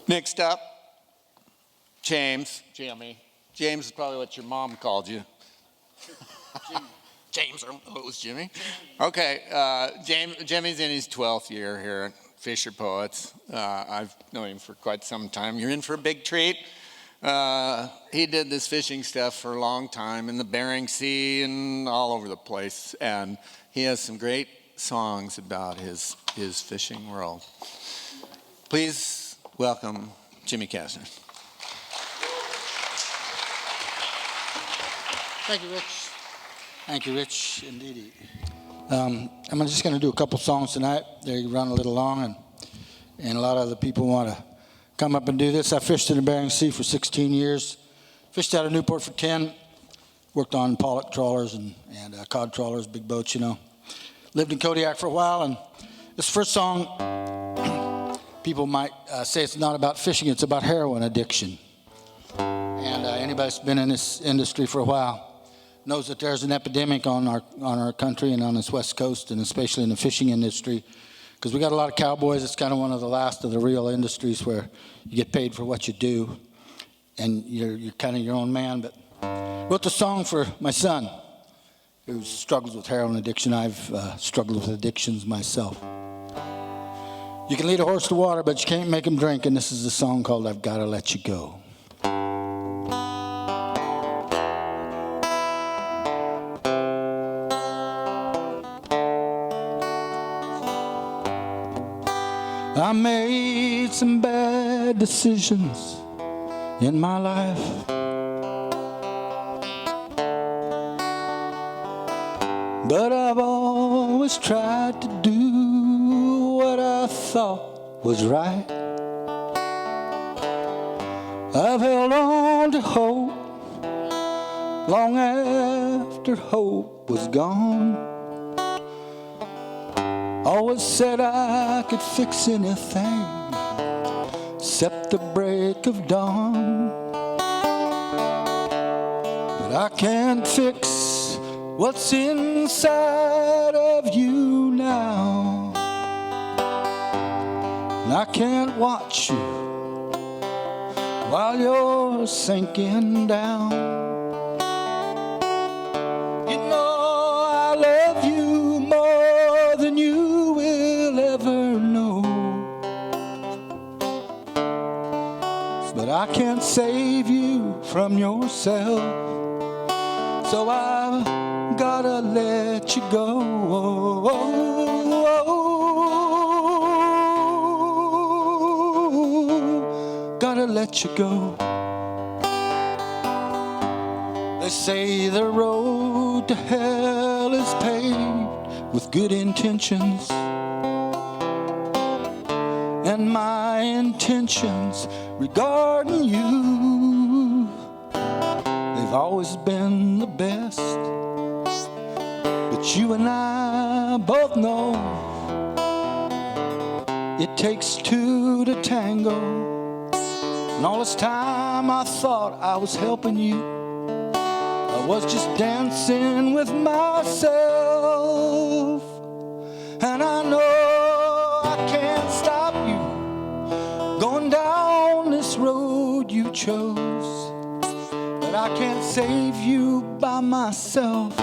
Next up, James. Jimmy. James is probably what your mom called you. James, oh, it was Jimmy. Okay, Jimmy's in his 12th year here at Fisher Poets. I've known him for quite some time. You're in for a big treat. He did this fishing stuff for a long time in the Bering Sea and all over the place. And he has some great songs about his fishing world. Please welcome Jimmy Kasner. Thank you, Rich. Thank you, Rich, indeed. I'm just going to do a couple songs tonight. They run a little long, and a lot of other people want to come up and do this. I fished in the Bering Sea for 16 years. Fished out of Newport for 10. Worked on pollock trawlers and cod trawlers, big boats, you know. Lived in Kodiak for a while, and this first song, people might say it's not about fishing, it's about heroin addiction. And anybody that's been in this industry for a while knows that there's an epidemic on our country and on this West Coast, and especially in the fishing industry, because we got a lot of cowboys. It's kind of one of the last of the real industries where you get paid for what you do, and you're kind of your own man. But wrote the song for my son, who struggles with heroin addiction. I've struggled with addictions myself. You can lead a horse to water, but you can't make him drink, and this is a song called "I've Gotta Let You Go." I made some bad decisions in my life, but I've always tried to do what I thought was right. I've held on to hope long after hope was gone. Always said I could fix anything except the break of dawn. But I can't fix what's inside of you now. And I can't watch you while you're sinking down. You know I love you more than you will ever know, but I can't save you from yourself, so I've gotta let you go. Gotta let you go. They say the road to hell is paved with good intentions, and my intentions regarding you, they've always been the best. But you and I both know it takes two to tango. And all this time I thought I was helping you, I was just dancing with myself. And I know I can't stop you going down this road you chose, but I can't save you by myself,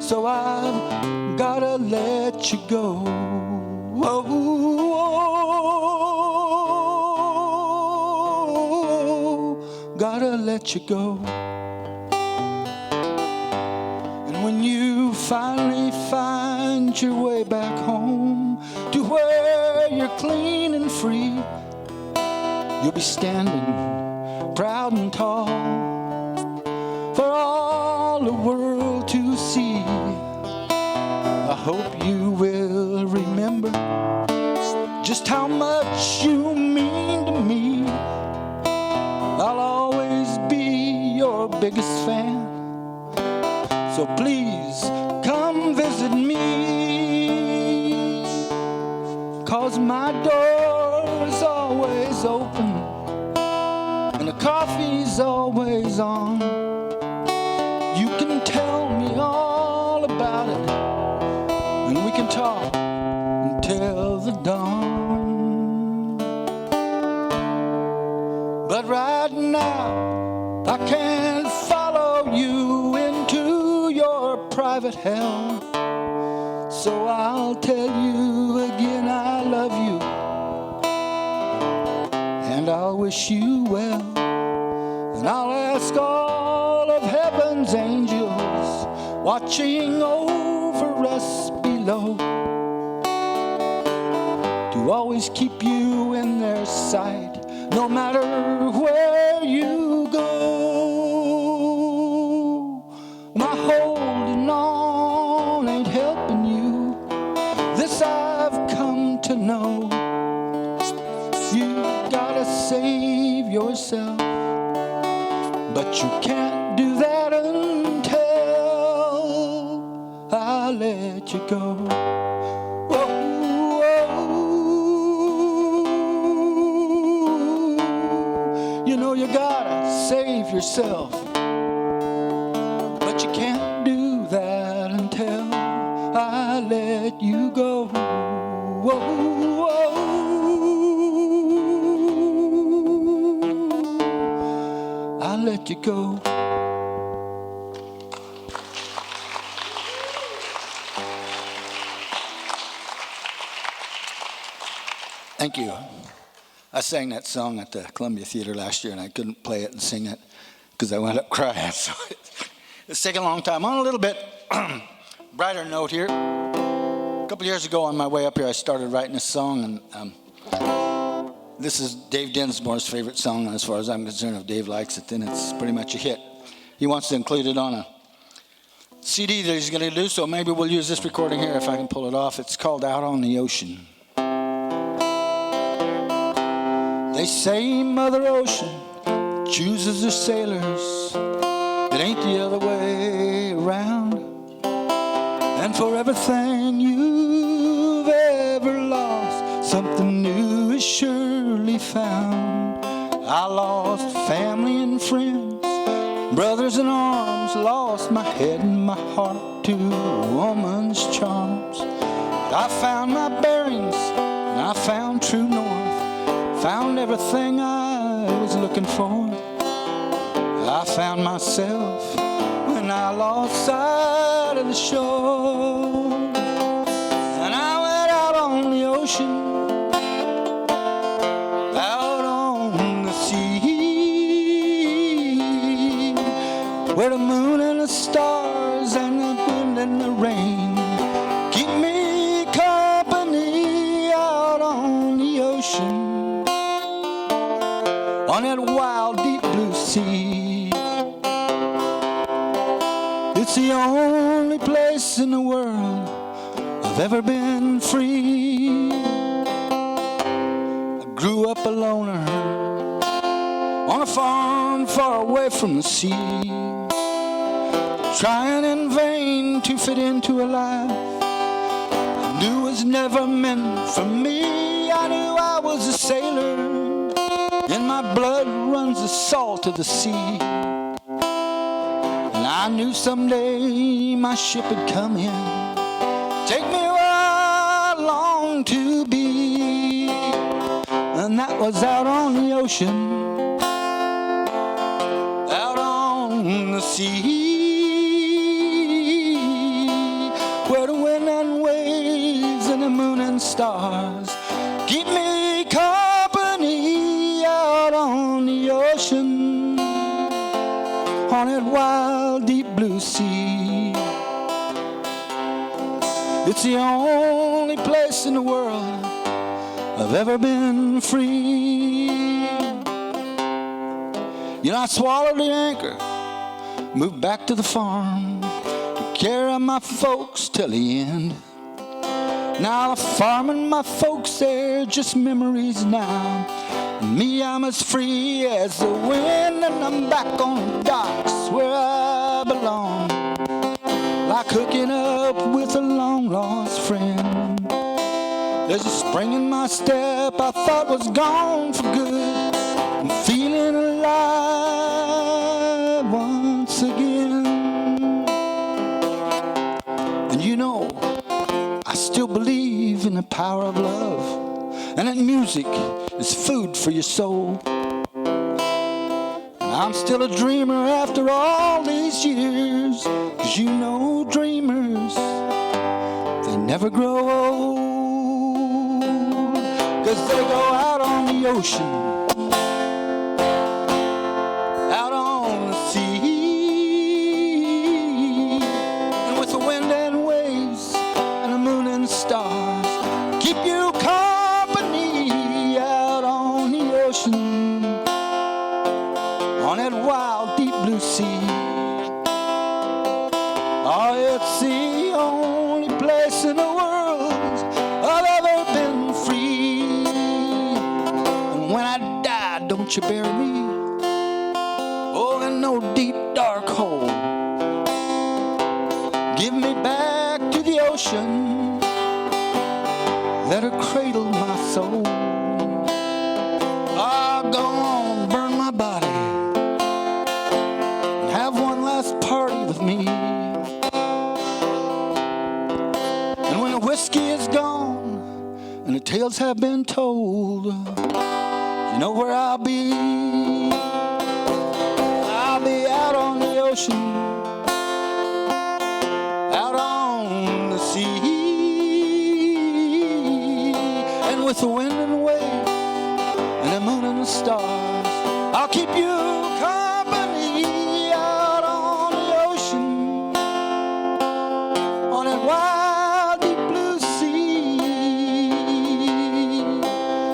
so I've gotta let you go. Gotta let you go. And when you finally find your way back home to where you're clean and free, you'll be standing proud and tall for all the world to see. I hope you will remember just how much you mean to me. I'll always be your biggest fan, so please come visit me, 'cause my door is always open and the coffee's always on. You can tell me all about it, and we can talk until the dawn. but hell. So I'll tell you again I love you, and I'll wish you well, and I'll ask all of heaven's angels watching over us below to always keep you in their sight, no matter where you go. My holding on ain't helping you, this I've come to know. You gotta save yourself, but you can't do that until I let you go. Whoa, whoa. You know you gotta save yourself, but you can't do that until I let you go. Whoa, whoa. I let you go. Thank you. I sang that song at the Columbia Theater last year, and I couldn't play it and sing it because I wound up crying. So it's taken a long time. On a little bit brighter note here. A couple years ago on my way up here, I started writing this song, and this is Dave Dinsmore's favorite song, and as far as I'm concerned, if Dave likes it, then it's pretty much a hit. He wants to include it on a CD that he's going to do, so maybe we'll use this recording here if I can pull it off. It's called Out on the Ocean. They say Mother Ocean chooses her sailors, it ain't the other way around. And for everything you've ever lost, something new is surely found. I lost family and friends, brothers in arms, lost my head and my heart to a woman's charms. But I found my bearings, and I found true north, found everything I was looking for. I found myself when I lost sight of the shore. And I went out on the ocean, out on the sea, where the moon and the stars and the wind and the rain keep me company. Out on the ocean, on that wild deep blue sea. It's the only place in the world I've ever been free. I grew up a loner on a farm far away from the sea, trying in vain to fit into a life I knew was never meant for me. I knew I was a sailor, in my blood runs the salt of the sea. And I knew someday my ship would come in, take me where I long to be. And that was out on the ocean, out on the sea, where the wind and waves and the moon and stars keep me company. Out on the ocean, on that wild deep blue sea. It's the only place in the world I've ever been free. You know, I swallowed the anchor, moved back to the farm, took care of my folks till the end. Now the farm and my folks, they're just memories now. And me, I'm as free as the wind, and I'm back on the docks where I belong, like hooking up with a long-lost friend. There's a spring in my step I thought was gone for good. I'm feeling alive once again. And you know, I still believe in the power of love, and that music is food for your soul. And I'm still a dreamer after all these years. 'Cause you know dreamers, they never grow old. 'Cause they go out on the ocean, out on the sea, and with the wind and waves and the moon and stars, keep you company out on the ocean, on that wild deep blue sea. Oh, it's the only place in the world I've ever been free. And when I die, don't you bury me, oh, in no deep dark hole. Give me back to the ocean, let her cradle my soul. Ah, go on, burn my body, and have one last party with me. And when the whiskey is gone and the tales have been told, you know where I'll be? I'll be out on the ocean, out on the sea, and with the wind and wave and the moon and the stars, I'll keep you company out on the ocean, on that wild deep blue sea.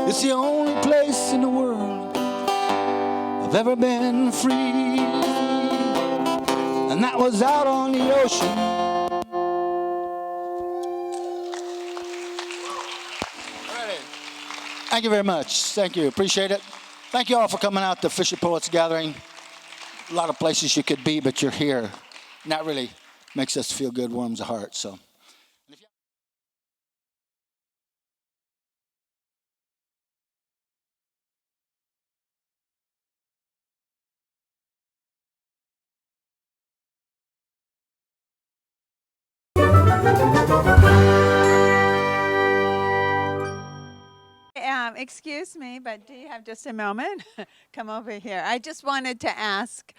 It's the only place in the world I've ever been free, and that was out on the ocean. Thank you very much. Thank you. Appreciate it. Thank you all for coming out to Fisher Poets Gathering. A lot of places you could be, but you're here. And that really makes us feel good, warms the heart. So. Excuse me, but do you have just a moment? Come over here. I just wanted to ask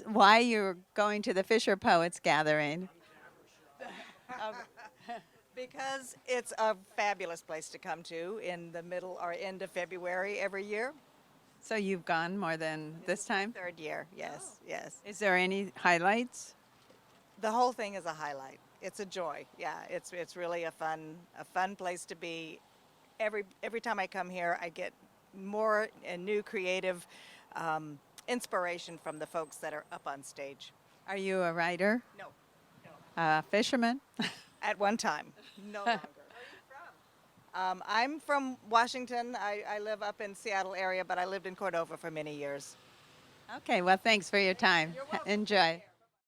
why you're going to the Fisher Poets Gathering. Because it's a fabulous place to come to in the middle or end of February every year. So you've gone more than this time? Third year, yes, yes. Is there any highlights? The whole thing is a highlight. It's a joy. Yeah, it's really a fun place to be. Every time I come here, I get more and new creative inspiration from the folks that are up on stage. Are you a writer? No, A fisherman? at one time, no longer. I'm from Washington. I live up in Seattle area, but I lived in Cordova for many years. Okay, well, thanks for your time. You're welcome. Enjoy.